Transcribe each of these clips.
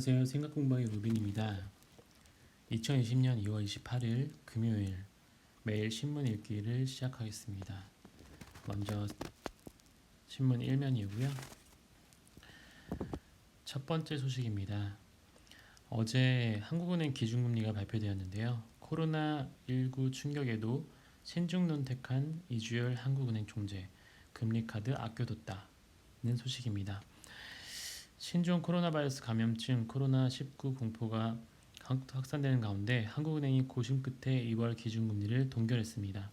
안녕하세요. 생각공방의 루빈입니다. 2020년 2월 28일 금요일 매일 신문 읽기를 시작하겠습니다. 먼저 신문 1면이고요. 첫 번째 소식입니다. 어제 한국은행 기준금리가 발표되었는데요. 코로나19 충격에도 신중논택한 이주열 한국은행 총재, 금리카드 아껴뒀다는 소식입니다. 신종 코로나 바이러스 감염증 코로나19 공포가 확산되는 가운데 한국은행이 고심 끝에 2월 기준금리를 동결했습니다.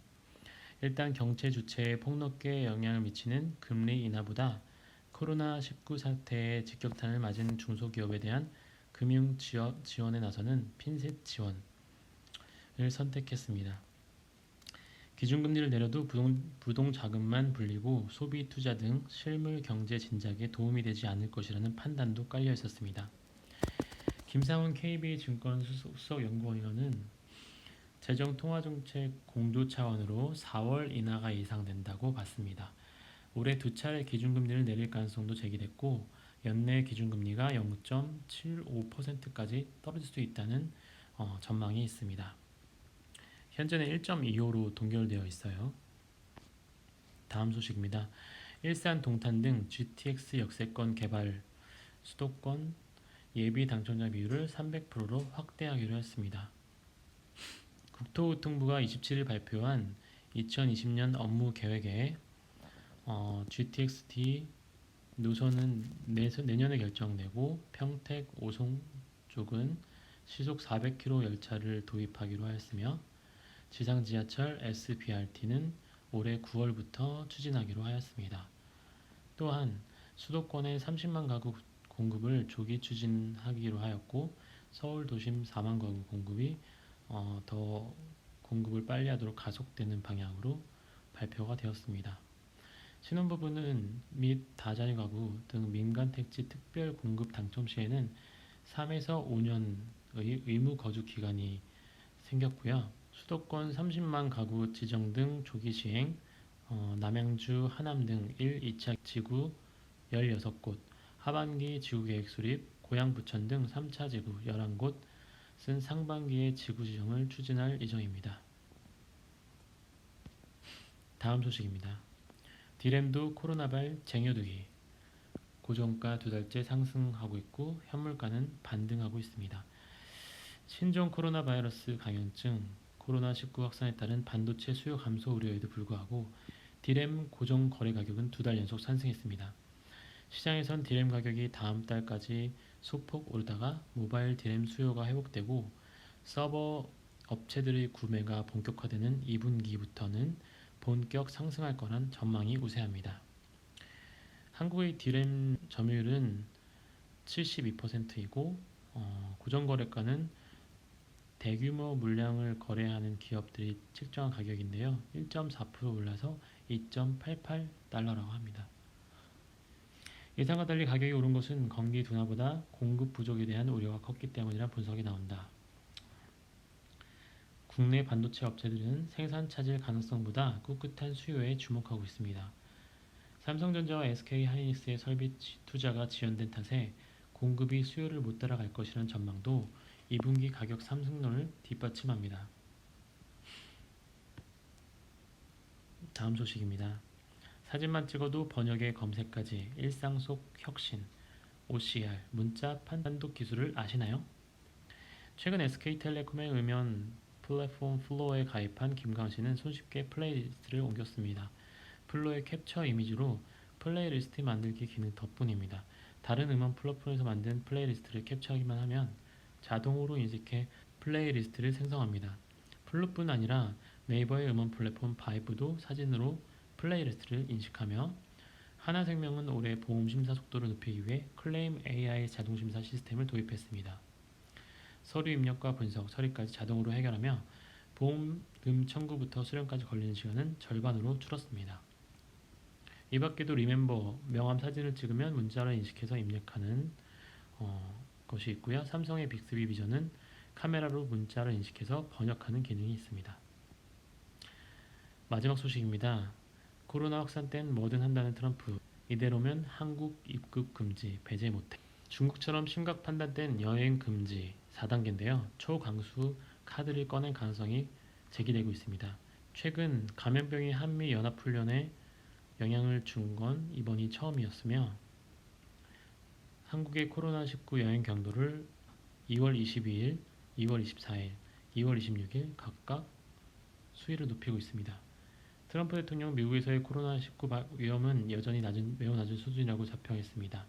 일단 경제 주체에 폭넓게 영향을 미치는 금리 인하보다 코로나19 사태의 직격탄을 맞은 중소기업에 대한 금융 지원에 나서는 핀셋 지원을 선택했습니다. 기준금리를 내려도 부동 자금만 불리고 소비 투자 등 실물 경제 진작에 도움이 되지 않을 것이라는 판단도 깔려 있었습니다. 김상훈 KB증권 수석연구원의원은 재정통화정책 공조 차원으로 4월 인하가 예상된다고 봤습니다. 올해 두 차례 기준금리를 내릴 가능성도 제기됐고 연내 기준금리가 0.75%까지 떨어질 수 있다는 전망이 있습니다. 현재는 1.25로 동결되어 있어요. 다음 소식입니다. 일산 동탄 등 GTX 역세권 개발 수도권 예비 당첨자 비율을 300%로 확대하기로 했습니다. 국토교통부가 27일 발표한 2020년 업무 계획에 GTX-D 노선은 내년에 결정되고 평택 오송 쪽은 시속 400km 열차를 도입하기로 하였으며 지상 지하철 SBRT는 올해 9월부터 추진하기로 하였습니다. 또한 수도권의 30만 가구 공급을 조기 추진하기로 하였고 서울 도심 4만 가구 공급이 더 공급을 빨리 하도록 가속되는 방향으로 발표가 되었습니다. 신혼부부는 및 다자녀 가구 등 민간 택지 특별 공급 당첨 시에는 3에서 5년의 의무 거주 기간이 생겼고요. 수도권 30만 가구 지정 등 조기 시행, 남양주, 하남 등 1, 2차 지구 16곳, 하반기 지구계획 수립, 고양 부천 등 3차 지구 11곳은 상반기에 지구 지정을 추진할 예정입니다. 다음 소식입니다. 디램도 코로나발 쟁여두기, 고정가 2달째 상승하고 있고 현물가는 반등하고 있습니다. 신종 코로나 바이러스 감염증 코로나19 확산에 따른 반도체 수요 감소 우려에도 불구하고 디램 고정 거래 가격은 2달 연속 상승했습니다. 시장에선 디램 가격이 다음 달까지 소폭 오르다가 모바일 디램 수요가 회복되고 서버 업체들의 구매가 본격화되는 2분기부터는 본격 상승할 거란 전망이 우세합니다. 한국의 디램 점유율은 72%이고 고정거래가는 대규모 물량을 거래하는 기업들이 책정한 가격인데요. 1.4% 올라서 2.88달러라고 합니다. 예상과 달리 가격이 오른 것은 건기 둔화보다 공급 부족에 대한 우려가 컸기 때문이라 분석이 나온다. 국내 반도체 업체들은 생산 차질 가능성보다 꿋꿋한 수요에 주목하고 있습니다. 삼성전자와 SK하이닉스의 설비 투자가 지연된 탓에 공급이 수요를 못 따라갈 것이라는 전망도 2분기 가격 상승론을 뒷받침합니다. 다음 소식입니다. 사진만 찍어도 번역에 검색까지 일상 속 혁신 OCR 문자 판독 기술을 아시나요? 최근 SK텔레콤의 음원 플랫폼 플로어에 가입한 김광씨는 손쉽게 플레이리스트를 옮겼습니다. 플로어의 캡처 이미지로 플레이리스트 만들기 기능 덕분입니다. 다른 음원 플랫폼에서 만든 플레이리스트를 캡처하기만 하면 자동으로 인식해 플레이리스트를 생성합니다. 플로뿐 아니라 네이버의 음원 플랫폼 바이브도 사진으로 플레이리스트를 인식하며 하나생명은 올해 보험 심사 속도를 높이기 위해 클레임 AI 자동심사 시스템을 도입했습니다. 서류 입력과 분석, 처리까지 자동으로 해결하며 보험금 청구부터 수령까지 걸리는 시간은 절반으로 줄었습니다. 이 밖에도 리멤버, 명함 사진을 찍으면 문자로 인식해서 입력하는 것이 있고요. 삼성의 빅스비 비전은 카메라로 문자를 인식해서 번역하는 기능이 있습니다. 마지막 소식입니다. 코로나 확산 땐 뭐든 한다는 트럼프. 이대로면 한국 입국 금지, 배제 못해. 중국처럼 심각 판단된 여행 금지 4단계인데요. 초강수 카드를 꺼낼 가능성이 제기되고 있습니다. 최근 감염병이 한미 연합훈련에 영향을 준 건 이번이 처음이었으며 한국의 코로나19 여행 경로를 2월 22일, 2월 24일, 2월 26일 각각 수위를 높이고 있습니다. 트럼프 대통령 미국에서의 코로나19 위험은 여전히 매우 낮은 수준이라고 자평했습니다.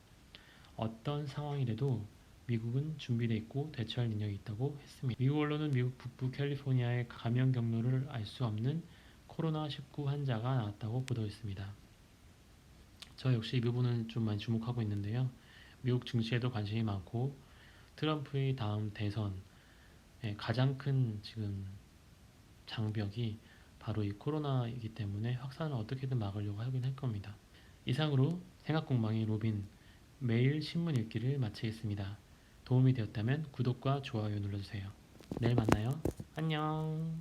어떤 상황이라도 미국은 준비되어 있고 대처할 능력이 있다고 했습니다. 미국 언론은 미국 북부 캘리포니아의 감염 경로를 알 수 없는 코로나19 환자가 나왔다고 보도했습니다. 저 역시 이 부분을 좀 많이 주목하고 있는데요. 미국 증시에도 관심이 많고 트럼프의 다음 대선의 가장 큰 지금 장벽이 바로 이 코로나이기 때문에 확산을 어떻게든 막으려고 하긴 할 겁니다. 이상으로 생각공방의 로빈 매일 신문 읽기를 마치겠습니다. 도움이 되었다면 구독과 좋아요 눌러주세요. 내일 만나요. 안녕.